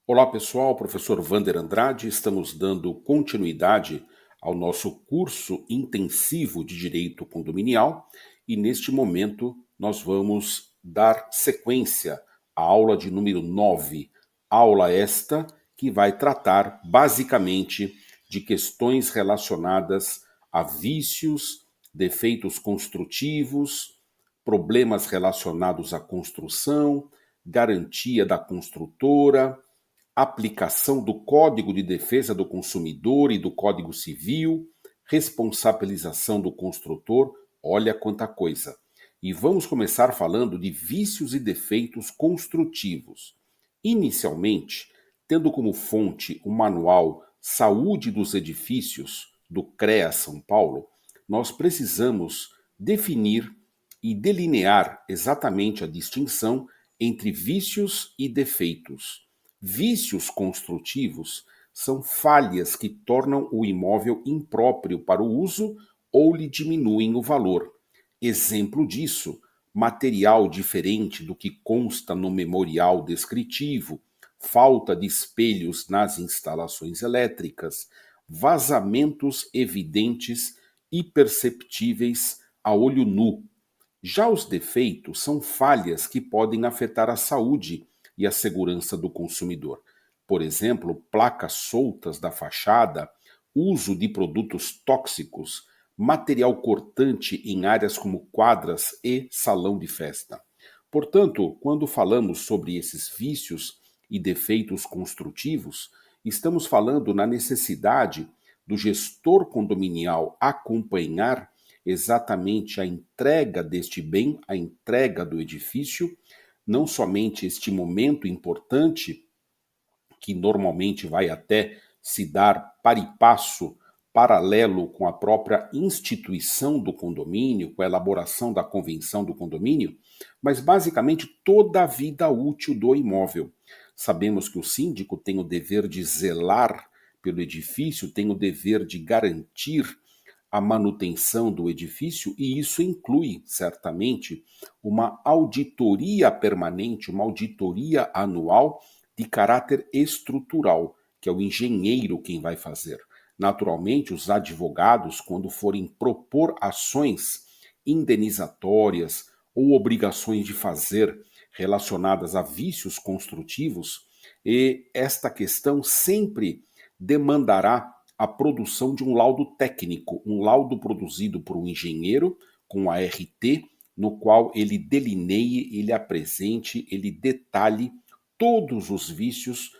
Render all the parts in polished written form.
Olá pessoal, professor Wander Andrade, estamos dando continuidade ao nosso curso intensivo de Direito Condominial e neste momento nós vamos dar sequência à aula de número 9, aula esta que vai tratar basicamente de questões relacionadas a vícios, defeitos construtivos, problemas relacionados à construção, garantia da construtora, aplicação do Código de Defesa do Consumidor e do Código Civil, responsabilização do construtor, olha quanta coisa. E vamos começar falando de vícios e defeitos construtivos. Inicialmente, tendo como fonte o manual Saúde dos Edifícios, do CREA São Paulo, nós precisamos definir e delinear exatamente a distinção entre vícios e defeitos. Vícios construtivos são falhas que tornam o imóvel impróprio para o uso ou lhe diminuem o valor. Exemplo disso, material diferente do que consta no memorial descritivo, falta de espelhos nas instalações elétricas, vazamentos evidentes e perceptíveis a olho nu. Já os defeitos são falhas que podem afetar a saúde e a segurança do consumidor. Por exemplo, placas soltas da fachada, uso de produtos tóxicos, material cortante em áreas como quadras e salão de festa. Portanto, quando falamos sobre esses vícios e defeitos construtivos, estamos falando na necessidade do gestor condominial acompanhar exatamente a entrega deste bem, a entrega do edifício, não somente este momento importante, que normalmente vai até se dar para e passo paralelo com a própria instituição do condomínio, com a elaboração da convenção do condomínio, mas basicamente toda a vida útil do imóvel. Sabemos que o síndico tem o dever de zelar pelo edifício, tem o dever de garantir a manutenção do edifício, e isso inclui, certamente, uma auditoria permanente, uma auditoria anual de caráter estrutural, que é o engenheiro quem vai fazer. Naturalmente, os advogados, quando forem propor ações indenizatórias ou obrigações de fazer relacionadas a vícios construtivos, e esta questão sempre demandará a produção de um laudo técnico, um laudo produzido por um engenheiro com a RT, no qual ele delineie, ele apresente, ele detalhe todos os vícios,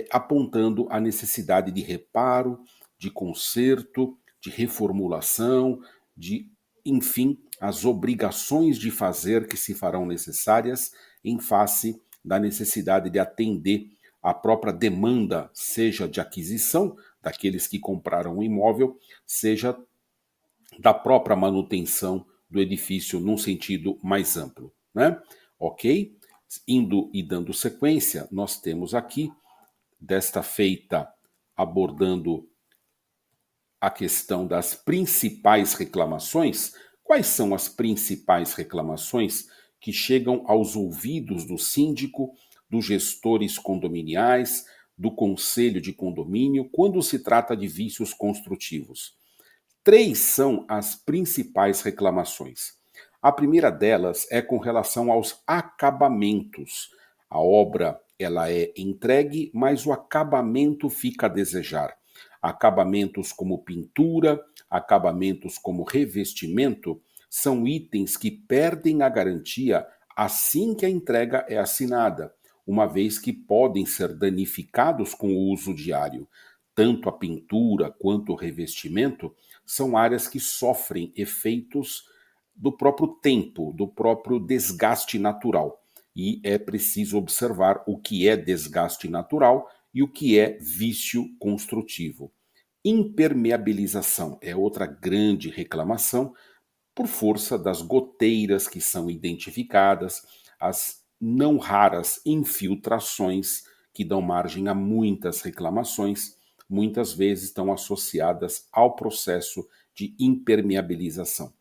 apontando a necessidade de reparo, de conserto, de reformulação, de, enfim, as obrigações de fazer que se farão necessárias em face da necessidade de atender à própria demanda, seja de aquisição daqueles que compraram o imóvel, seja da própria manutenção do edifício num sentido mais amplo, né? Ok? Indo e dando sequência, nós temos aqui, desta feita, abordando a questão das principais reclamações. Quais são as principais reclamações que chegam aos ouvidos do síndico, dos gestores condominiais, do conselho de condomínio, quando se trata de vícios construtivos? Três são as principais reclamações. A primeira delas é com relação aos acabamentos. A obra ela é entregue, mas o acabamento fica a desejar. Acabamentos como pintura, acabamentos como revestimento, são itens que perdem a garantia assim que a entrega é assinada, uma vez que podem ser danificados com o uso diário. Tanto a pintura quanto o revestimento são áreas que sofrem efeitos do próprio tempo, do próprio desgaste natural. E é preciso observar o que é desgaste natural e o que é vício construtivo. Impermeabilização é outra grande reclamação, por força das goteiras que são identificadas, as não raras infiltrações que dão margem a muitas reclamações, muitas vezes estão associadas ao processo de impermeabilização.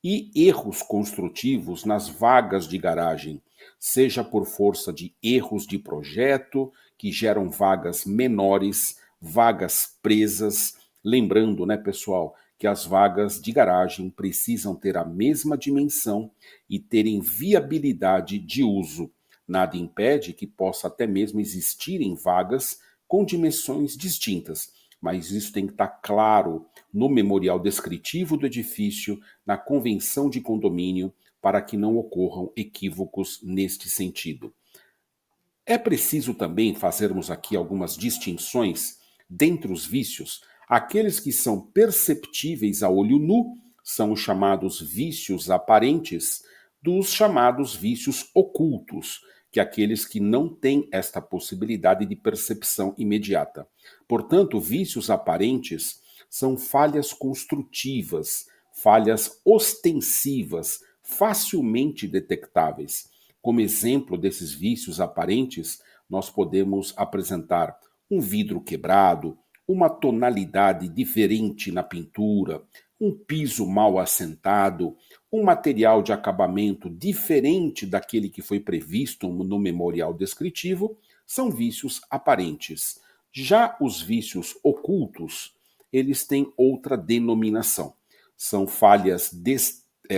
E erros construtivos nas vagas de garagem, seja por força de erros de projeto que geram vagas menores, vagas presas. Lembrando, né, pessoal, que as vagas de garagem precisam ter a mesma dimensão e terem viabilidade de uso. Nada impede que possa até mesmo existirem vagas com dimensões distintas, mas isso tem que estar claro no memorial descritivo do edifício, na convenção de condomínio, para que não ocorram equívocos neste sentido. É preciso também fazermos aqui algumas distinções dentre os vícios. Aqueles que são perceptíveis a olho nu são os chamados vícios aparentes, dos chamados vícios ocultos, que é aqueles que não têm esta possibilidade de percepção imediata. Portanto, vícios aparentes são falhas construtivas, falhas ostensivas, facilmente detectáveis. Como exemplo desses vícios aparentes, nós podemos apresentar um vidro quebrado, uma tonalidade diferente na pintura, um piso mal assentado, um material de acabamento diferente daquele que foi previsto no memorial descritivo, são vícios aparentes. Já os vícios ocultos, eles têm outra denominação. São falhas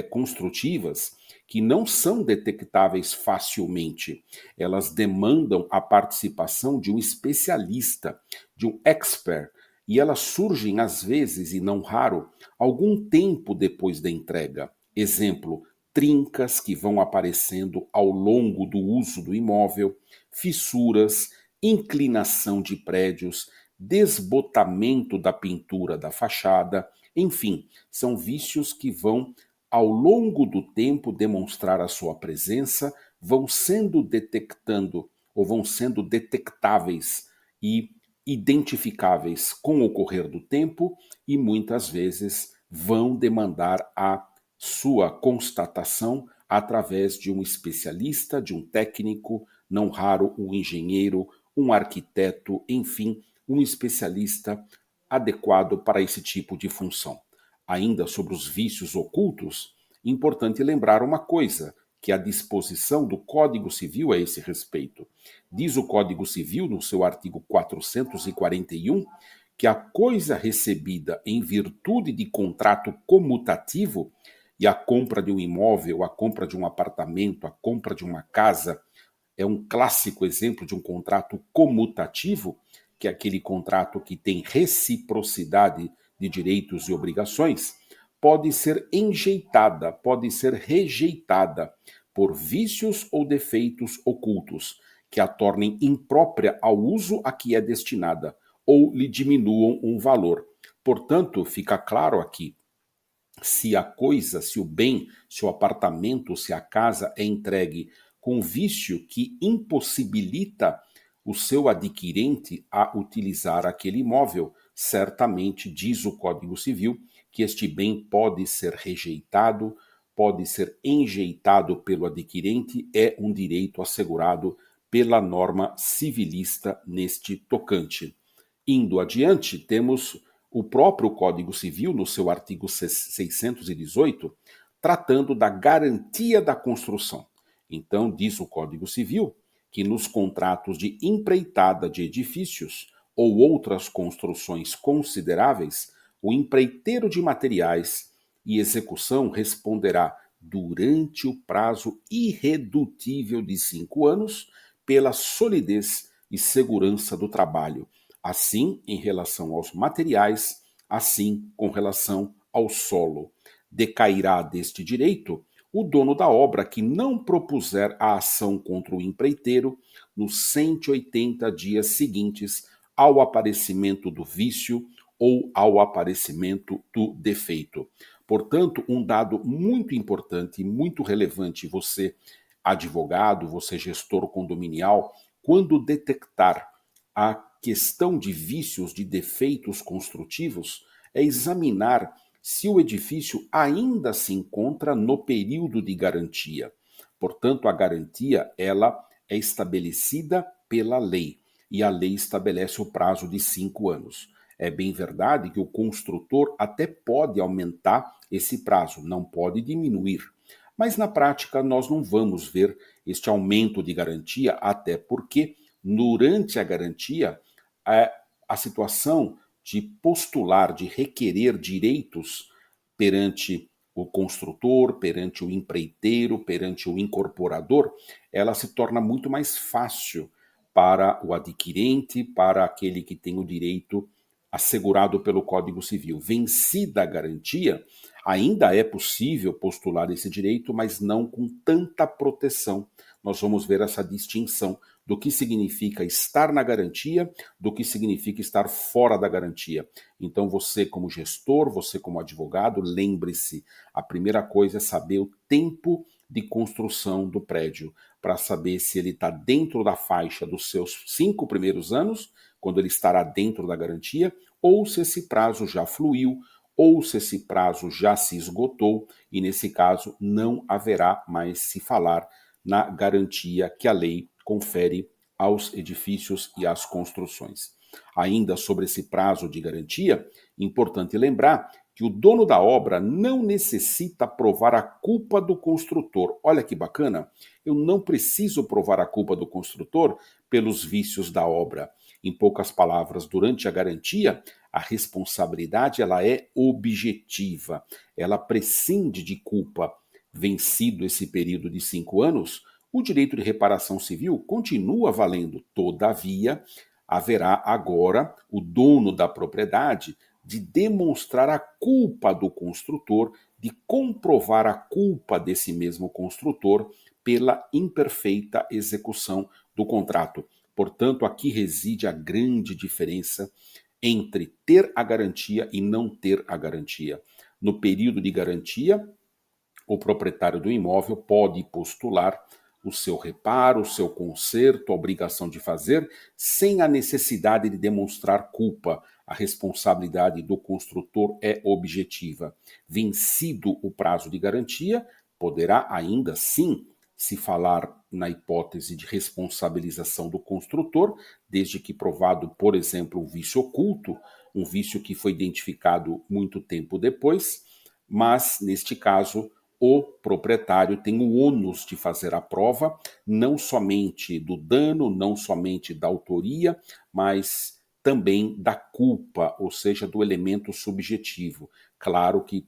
construtivas que não são detectáveis facilmente. Elas demandam a participação de um especialista, de um expert, e elas surgem às vezes, e não raro, algum tempo depois da entrega. Exemplo, trincas que vão aparecendo ao longo do uso do imóvel, fissuras, inclinação de prédios, desbotamento da pintura da fachada, enfim, são vícios que vão ao longo do tempo demonstrar a sua presença, vão sendo detectando ou vão sendo detectáveis e identificáveis com o correr do tempo e muitas vezes vão demandar a sua constatação através de um especialista, de um técnico, não raro um engenheiro, um arquiteto, enfim, um especialista adequado para esse tipo de função. Ainda sobre os vícios ocultos, importante lembrar uma coisa, que a disposição do Código Civil a esse respeito. Diz o Código Civil, no seu artigo 441, que a coisa recebida em virtude de contrato comutativo, e a compra de um imóvel, a compra de um apartamento, a compra de uma casa, é um clássico exemplo de um contrato comutativo, que é aquele contrato que tem reciprocidade de direitos e obrigações, pode ser enjeitada, pode ser rejeitada por vícios ou defeitos ocultos, que a tornem imprópria ao uso a que é destinada, ou lhe diminuam um valor. Portanto, fica claro aqui, se a coisa, se o bem, se o apartamento, se a casa é entregue com vício que impossibilita o seu adquirente a utilizar aquele imóvel, certamente diz o Código Civil que este bem pode ser rejeitado, pode ser enjeitado pelo adquirente, é um direito assegurado pela norma civilista neste tocante. Indo adiante, temos o próprio Código Civil, no seu artigo 618, tratando da garantia da construção. Então, diz o Código Civil que nos contratos de empreitada de edifícios ou outras construções consideráveis, o empreiteiro de materiais e execução responderá durante o prazo irredutível de 5 anos pela solidez e segurança do trabalho, assim em relação aos materiais, assim com relação ao solo. Decairá deste direito o dono da obra que não propuser a ação contra o empreiteiro nos 180 dias seguintes ao aparecimento do vício ou ao aparecimento do defeito. Portanto, um dado muito importante e muito relevante, você, advogado, você, gestor condominial, quando detectar a questão de vícios, de defeitos construtivos, é examinar se o edifício ainda se encontra no período de garantia. Portanto, a garantia ela é estabelecida pela lei e a lei estabelece o prazo de 5 anos. É bem verdade que o construtor até pode aumentar esse prazo, não pode diminuir, mas na prática nós não vamos ver este aumento de garantia, até porque durante a garantia a situação de postular, de requerer direitos perante o construtor, perante o empreiteiro, perante o incorporador, ela se torna muito mais fácil para o adquirente, para aquele que tem o direito assegurado pelo Código Civil. Vencida a garantia, ainda é possível postular esse direito, mas não com tanta proteção. Nós vamos ver essa distinção do que significa estar na garantia, do que significa estar fora da garantia. Então você como gestor, você como advogado, lembre-se, a primeira coisa é saber o tempo de construção do prédio, para saber se ele está dentro da faixa dos seus 5 primeiros anos, quando ele estará dentro da garantia, ou se esse prazo já fluiu, ou se esse prazo já se esgotou, e nesse caso não haverá mais se falar na garantia que a lei confere aos edifícios e às construções. Ainda sobre esse prazo de garantia, importante lembrar que o dono da obra não necessita provar a culpa do construtor. Olha que bacana, eu não preciso provar a culpa do construtor pelos vícios da obra. Em poucas palavras, durante a garantia, a responsabilidade ela é objetiva, ela prescinde de culpa. Vencido esse período de 5 anos, o direito de reparação civil continua valendo. Todavia, haverá agora o dono da propriedade de demonstrar a culpa do construtor, de comprovar a culpa desse mesmo construtor pela imperfeita execução do contrato. Portanto, aqui reside a grande diferença entre ter a garantia e não ter a garantia. No período de garantia, o proprietário do imóvel pode postular o seu reparo, o seu conserto, a obrigação de fazer, sem a necessidade de demonstrar culpa. A responsabilidade do construtor é objetiva. Vencido o prazo de garantia, poderá ainda sim se falar na hipótese de responsabilização do construtor, desde que provado, por exemplo, um vício oculto, um vício que foi identificado muito tempo depois, mas, neste caso, o proprietário tem o ônus de fazer a prova, não somente do dano, não somente da autoria, mas também da culpa, ou seja, do elemento subjetivo. Claro que,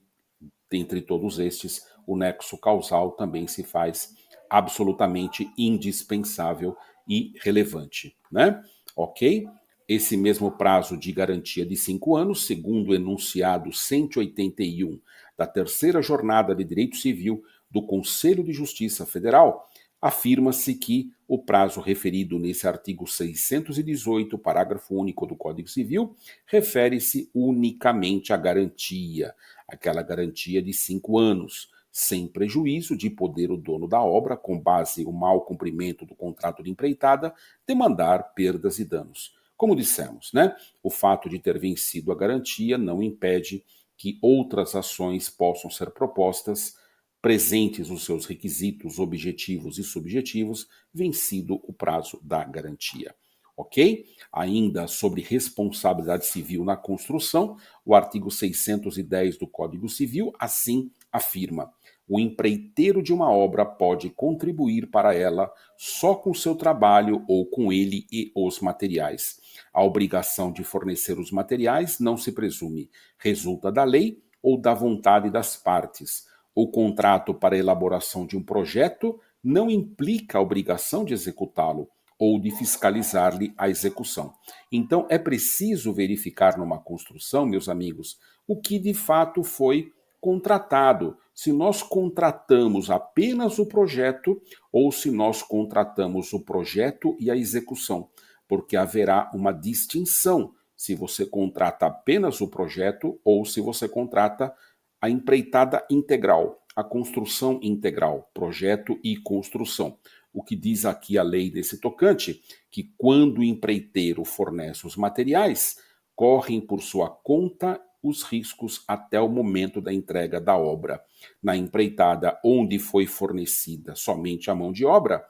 entre todos estes, o nexo causal também se faz absolutamente indispensável e relevante, né? Ok? Esse mesmo prazo de garantia de 5 anos, segundo o enunciado 181 da terceira jornada de direito civil do Conselho de Justiça Federal, afirma-se que o prazo referido nesse artigo 618, parágrafo único do Código Civil, refere-se unicamente à garantia, aquela garantia de 5 anos, sem prejuízo de poder o dono da obra, com base no mau cumprimento do contrato de empreitada, demandar perdas e danos. Como dissemos, né? O fato de ter vencido a garantia não impede que outras ações possam ser propostas, presentes os seus requisitos objetivos e subjetivos, vencido o prazo da garantia. Ok? Ainda sobre responsabilidade civil na construção, o artigo 610 do Código Civil assim afirma: o empreiteiro de uma obra pode contribuir para ela só com seu trabalho ou com ele e os materiais. A obrigação de fornecer os materiais não se presume, resulta da lei ou da vontade das partes. O contrato para a elaboração de um projeto não implica a obrigação de executá-lo ou de fiscalizar-lhe a execução. Então, é preciso verificar numa construção, meus amigos, o que de fato foi contratado. Se nós contratamos apenas o projeto ou se nós contratamos o projeto e a execução, porque haverá uma distinção se você contrata apenas o projeto ou se você contrata a empreitada integral, a construção integral, projeto e construção. O que diz aqui a lei desse tocante, que quando o empreiteiro fornece os materiais, correm por sua conta os riscos até o momento da entrega da obra. Na empreitada onde foi fornecida somente a mão de obra,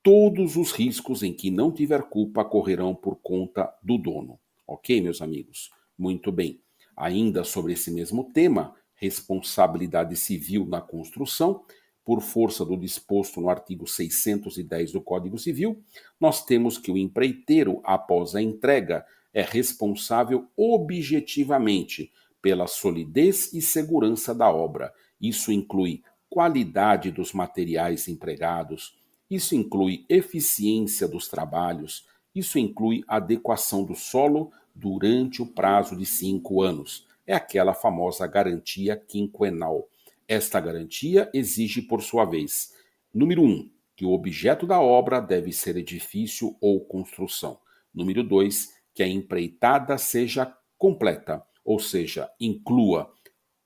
todos os riscos em que não tiver culpa correrão por conta do dono. Ok, meus amigos? Muito bem. Ainda sobre esse mesmo tema, responsabilidade civil na construção, por força do disposto no artigo 610 do Código Civil, nós temos que o empreiteiro, após a entrega, é responsável objetivamente pela solidez e segurança da obra. Isso inclui qualidade dos materiais empregados, isso inclui eficiência dos trabalhos, isso inclui adequação do solo durante o prazo de 5 anos. É aquela famosa garantia quinquenal. Esta garantia exige, por sua vez, número 1, que o objeto da obra deve ser edifício ou construção. Número 2, que a empreitada seja completa, ou seja, inclua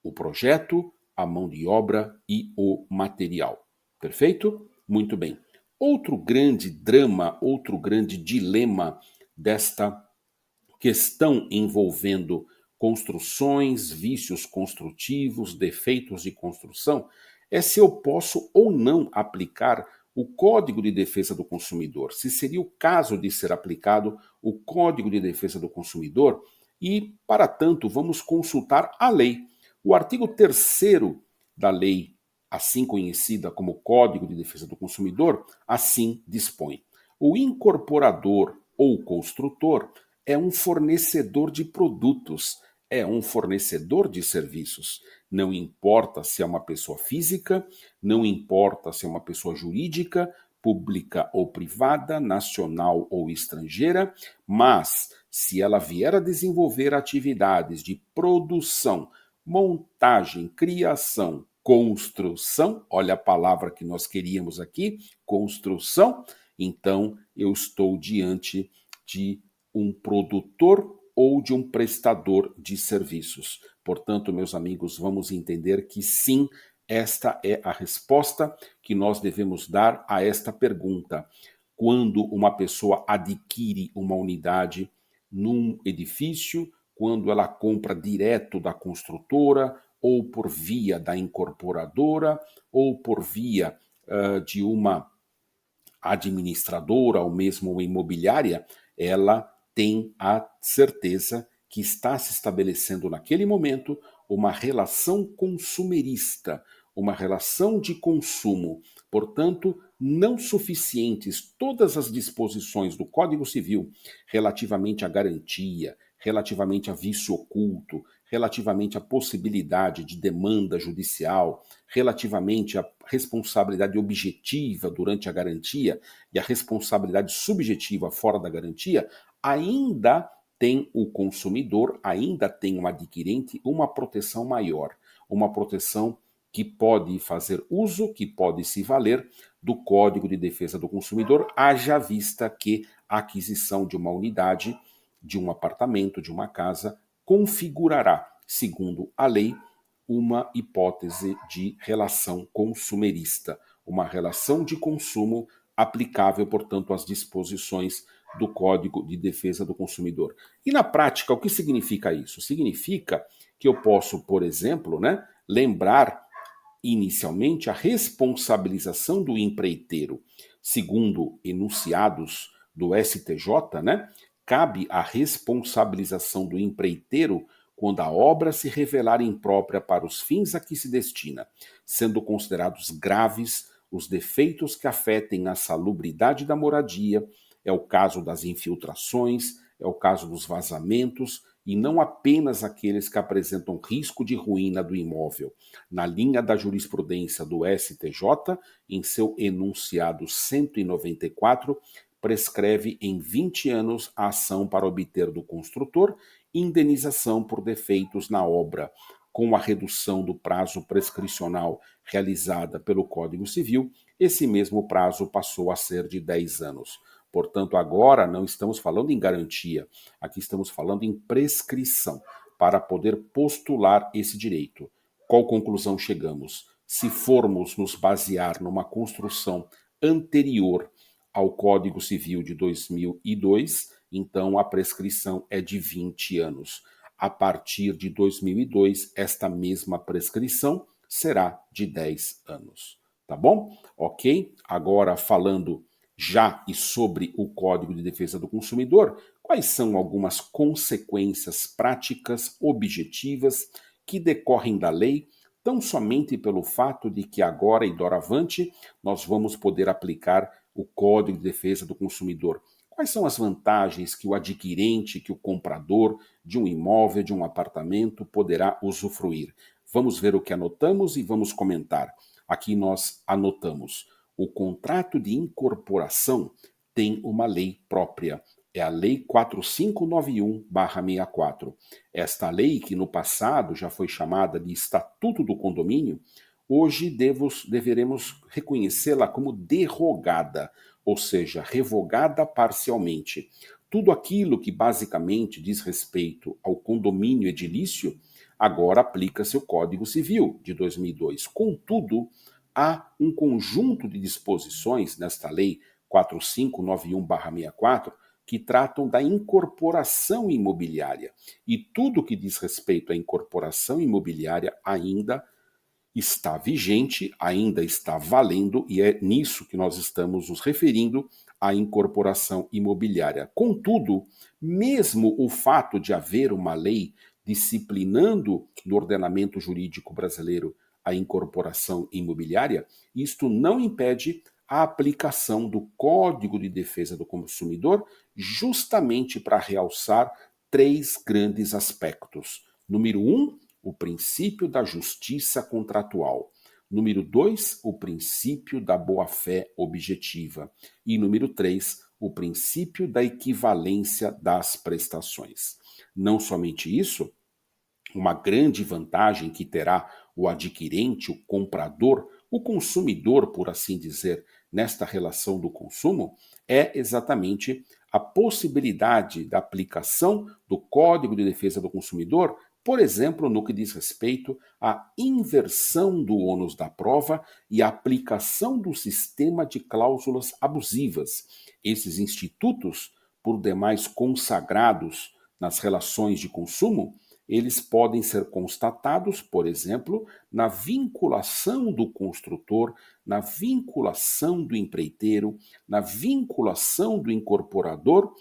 o projeto, a mão de obra e o material. Perfeito? Muito bem. Outro grande drama, outro grande dilema desta questão envolvendo construções, vícios construtivos, defeitos de construção, é se eu posso ou não aplicar o Código de Defesa do Consumidor, se seria o caso de ser aplicado o Código de Defesa do Consumidor, e, para tanto, vamos consultar a lei. O artigo 3º da lei, assim conhecida como Código de Defesa do Consumidor, assim dispõe: o incorporador ou construtor é um fornecedor de produtos, é um fornecedor de serviços. Não importa se é uma pessoa física, não importa se é uma pessoa jurídica, pública ou privada, nacional ou estrangeira, mas se ela vier a desenvolver atividades de produção, montagem, criação, construção, olha a palavra que nós queríamos aqui, construção, então eu estou diante de um produtor ou de um prestador de serviços. Portanto, meus amigos, vamos entender que sim, esta é a resposta que nós devemos dar a esta pergunta. Quando uma pessoa adquire uma unidade num edifício, quando ela compra direto da construtora, ou por via da incorporadora, ou por via de uma administradora ou mesmo uma imobiliária, ela tem a certeza que está se estabelecendo naquele momento uma relação consumerista, uma relação de consumo. Portanto, não suficientes todas as disposições do Código Civil relativamente à garantia, relativamente a vício oculto, relativamente à possibilidade de demanda judicial, relativamente à responsabilidade objetiva durante a garantia e a responsabilidade subjetiva fora da garantia, ainda tem o consumidor, ainda tem o adquirente uma proteção maior, uma proteção que pode fazer uso, que pode se valer do Código de Defesa do Consumidor, haja vista que a aquisição de uma unidade, de um apartamento, de uma casa, configurará, segundo a lei, uma hipótese de relação consumerista, uma relação de consumo aplicável, portanto, às disposições do Código de Defesa do Consumidor. E na prática, o que significa isso? Significa que eu posso, por exemplo, lembrar inicialmente a responsabilização do empreiteiro. Segundo enunciados do STJ, cabe a responsabilização do empreiteiro quando a obra se revelar imprópria para os fins a que se destina, sendo considerados graves os defeitos que afetem a salubridade da moradia, é o caso das infiltrações, é o caso dos vazamentos, e não apenas aqueles que apresentam risco de ruína do imóvel. Na linha da jurisprudência do STJ, em seu enunciado 194, prescreve em 20 anos a ação para obter do construtor indenização por defeitos na obra. Com a redução do prazo prescricional realizada pelo Código Civil, esse mesmo prazo passou a ser de 10 anos. Portanto, agora não estamos falando em garantia, aqui estamos falando em prescrição, para poder postular esse direito. Qual conclusão chegamos? Se formos nos basear numa construção anterior ao Código Civil de 2002, então a prescrição é de 20 anos. A partir de 2002, esta mesma prescrição será de 10 anos. Tá bom? Ok? Agora, falando já e sobre o Código de Defesa do Consumidor, quais são algumas consequências práticas, objetivas, que decorrem da lei tão somente pelo fato de que agora e doravante nós vamos poder aplicar o Código de Defesa do Consumidor. Quais são as vantagens que o adquirente, que o comprador de um imóvel, de um apartamento, poderá usufruir? Vamos ver o que anotamos e vamos comentar. Aqui nós anotamos: o contrato de incorporação tem uma lei própria. É a Lei 4591/64. Esta lei, que no passado já foi chamada de Estatuto do Condomínio, hoje deveremos reconhecê-la como derrogada, ou seja, revogada parcialmente. Tudo aquilo que basicamente diz respeito ao condomínio edilício, agora aplica-se o Código Civil de 2002. Contudo, há um conjunto de disposições nesta lei 4591/64 que tratam da incorporação imobiliária. E tudo que diz respeito à incorporação imobiliária ainda está vigente, ainda está valendo, e é nisso que nós estamos nos referindo à incorporação imobiliária. Contudo, mesmo o fato de haver uma lei disciplinando no ordenamento jurídico brasileiro a incorporação imobiliária, isto não impede a aplicação do Código de Defesa do Consumidor, justamente para realçar três grandes aspectos. Número um, o princípio da justiça contratual. Número 2, o princípio da boa-fé objetiva. E número 3, o princípio da equivalência das prestações. Não somente isso, uma grande vantagem que terá o adquirente, o comprador, o consumidor, por assim dizer, nesta relação do consumo, é exatamente a possibilidade da aplicação do Código de Defesa do Consumidor, por exemplo, no que diz respeito à inversão do ônus da prova e à aplicação do sistema de cláusulas abusivas. Esses institutos, por demais consagrados nas relações de consumo, eles podem ser constatados, por exemplo, na vinculação do construtor, na vinculação do empreiteiro, na vinculação do incorporador,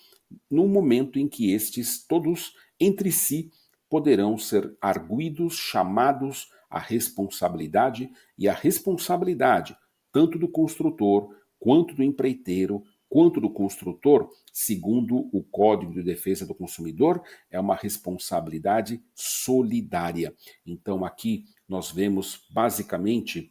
no momento em que estes todos entre si poderão ser arguidos, chamados à responsabilidade, e a responsabilidade tanto do construtor, quanto do empreiteiro, quanto do construtor, segundo o Código de Defesa do Consumidor, é uma responsabilidade solidária. Então aqui nós vemos basicamente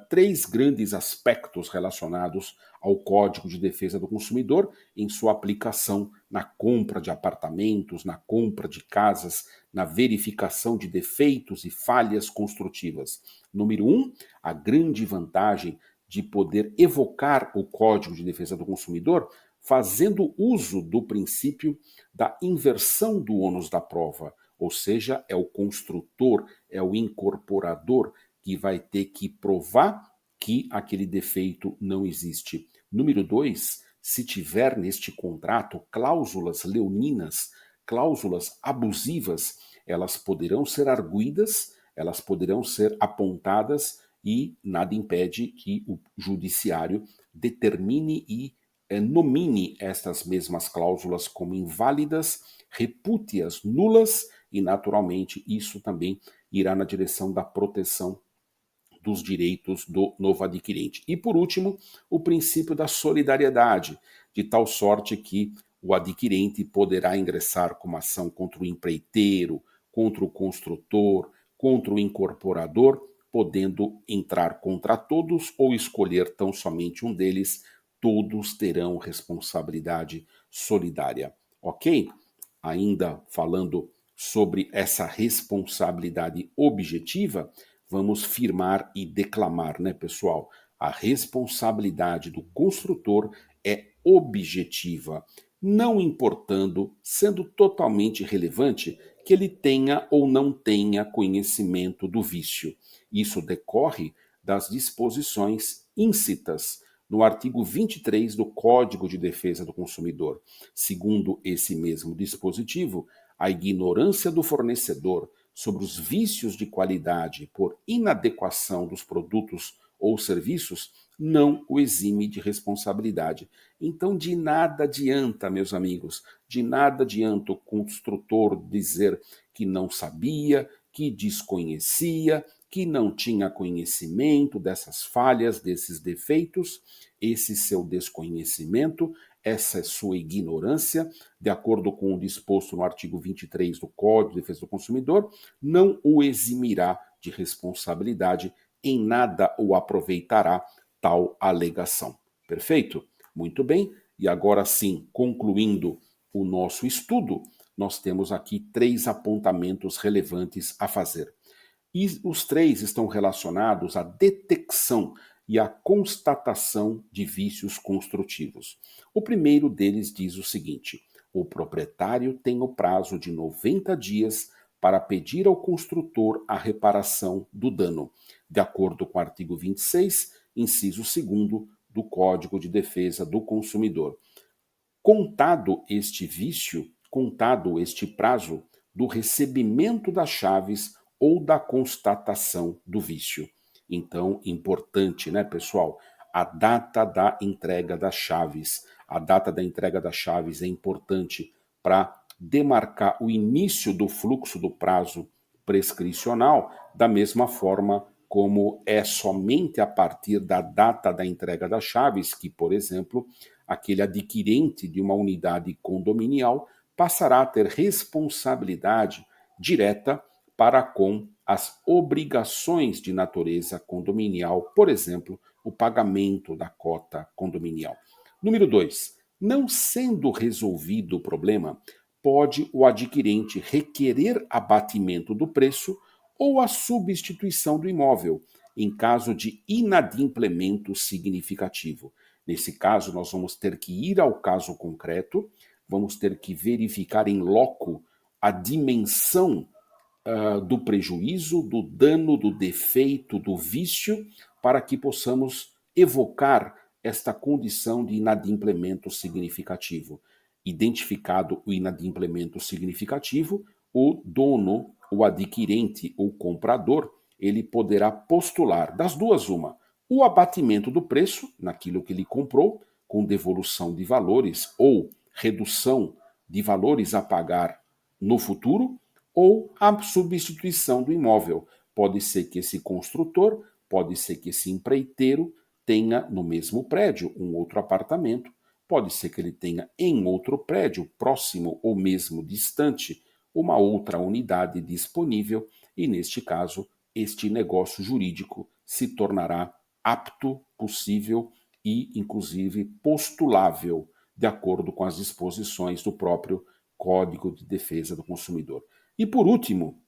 três grandes aspectos relacionados ao Código de Defesa do Consumidor em sua aplicação na compra de apartamentos, na compra de casas, na verificação de defeitos e falhas construtivas. Número um, a grande vantagem de poder evocar o Código de Defesa do Consumidor fazendo uso do princípio da inversão do ônus da prova, ou seja, é o construtor, é o incorporador que vai ter que provar que aquele defeito não existe. Número 2, se tiver neste contrato cláusulas leoninas, cláusulas abusivas, elas poderão ser arguidas, elas poderão ser apontadas e nada impede que o judiciário determine e nomine estas mesmas cláusulas como inválidas, repute-as nulas e, naturalmente, isso também irá na direção da proteção dos direitos do novo adquirente. E, por último, o princípio da solidariedade, de tal sorte que o adquirente poderá ingressar com uma ação contra o empreiteiro, contra o construtor, contra o incorporador, podendo entrar contra todos ou escolher tão somente um deles, todos terão responsabilidade solidária. Ok? Ainda falando sobre essa responsabilidade objetiva, vamos firmar e declamar, né, pessoal? A responsabilidade do construtor é objetiva, não importando, sendo totalmente relevante, que ele tenha ou não tenha conhecimento do vício. Isso decorre das disposições íncitas no artigo 23 do Código de Defesa do Consumidor. Segundo esse mesmo dispositivo, a ignorância do fornecedor sobre os vícios de qualidade por inadequação dos produtos ou serviços não o exime de responsabilidade. Então, de nada adianta, meus amigos, de nada adianta o construtor dizer que não sabia, que desconhecia, que não tinha conhecimento dessas falhas, desses defeitos, esse seu desconhecimento, essa sua ignorância, de acordo com o disposto no artigo 23 do Código de Defesa do Consumidor, não o eximirá de responsabilidade, em nada o aproveitará tal alegação. Perfeito? Muito bem, e agora sim, concluindo o nosso estudo, nós temos aqui 3 apontamentos relevantes a fazer. E os 3 estão relacionados à detecção e à constatação de vícios construtivos. O primeiro deles diz o seguinte: o proprietário tem o prazo de 90 dias para pedir ao construtor a reparação do dano, de acordo com o artigo 26, inciso 2º do Código de Defesa do Consumidor. Contado este vício, contado este prazo do recebimento das chaves ou da constatação do vício. Então, importante, né, pessoal? A data da entrega das chaves. A data da entrega das chaves é importante para demarcar o início do fluxo do prazo prescricional, da mesma forma como é somente a partir da data da entrega das chaves que, por exemplo, aquele adquirente de uma unidade condominial passará a ter responsabilidade direta para com as obrigações de natureza condominial, por exemplo, o pagamento da cota condominial. Número 2. Não sendo resolvido o problema, pode o adquirente requerer abatimento do preço ou a substituição do imóvel, em caso de inadimplemento significativo. Nesse caso, nós vamos ter que ir ao caso concreto, vamos ter que verificar em loco a dimensão do prejuízo, do dano, do defeito, do vício, para que possamos evocar esta condição de inadimplemento significativo. Identificado o inadimplemento significativo, o dono, o adquirente ou comprador, ele poderá postular das duas uma: o abatimento do preço naquilo que ele comprou, com devolução de valores ou redução de valores a pagar no futuro, ou a substituição do imóvel. Pode ser que esse construtor, pode ser que esse empreiteiro tenha no mesmo prédio um outro apartamento, pode ser que ele tenha em outro prédio, próximo ou mesmo distante, uma outra unidade disponível, e neste caso, este negócio jurídico se tornará apto, possível e, inclusive, postulável, de acordo com as disposições do próprio Código de Defesa do Consumidor. E, por último,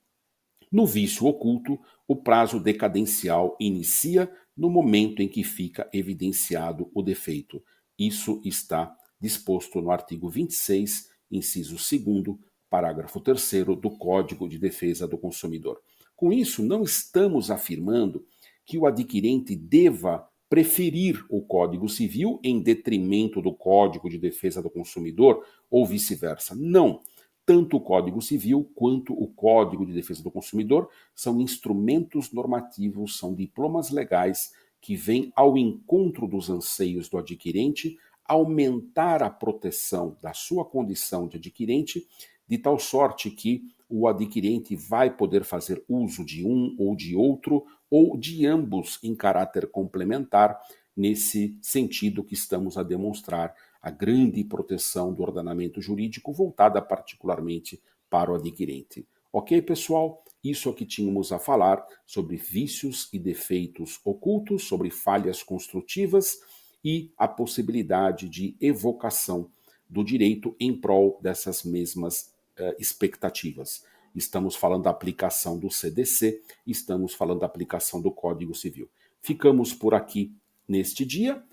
no vício oculto, o prazo decadencial inicia no momento em que fica evidenciado o defeito. Isso está disposto no artigo 26, inciso 2º, parágrafo 3º do Código de Defesa do Consumidor. Com isso, não estamos afirmando que o adquirente deva preferir o Código Civil em detrimento do Código de Defesa do Consumidor ou vice-versa. Não. Tanto o Código Civil quanto o Código de Defesa do Consumidor são instrumentos normativos, são diplomas legais que vêm ao encontro dos anseios do adquirente, aumentar a proteção da sua condição de adquirente, de tal sorte que o adquirente vai poder fazer uso de um ou de outro, ou de ambos em caráter complementar, nesse sentido que estamos a demonstrar a grande proteção do ordenamento jurídico voltada particularmente para o adquirente. Ok, pessoal? Isso é o que tínhamos a falar sobre vícios e defeitos ocultos, sobre falhas construtivas e a possibilidade de evocação do direito em prol dessas mesmas expectativas. Estamos falando da aplicação do CDC, estamos falando da aplicação do Código Civil. Ficamos por aqui neste dia.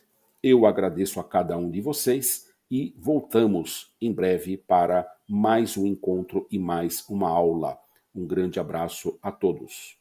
Eu agradeço a cada um de vocês e voltamos em breve para mais um encontro e mais uma aula. Um grande abraço a todos.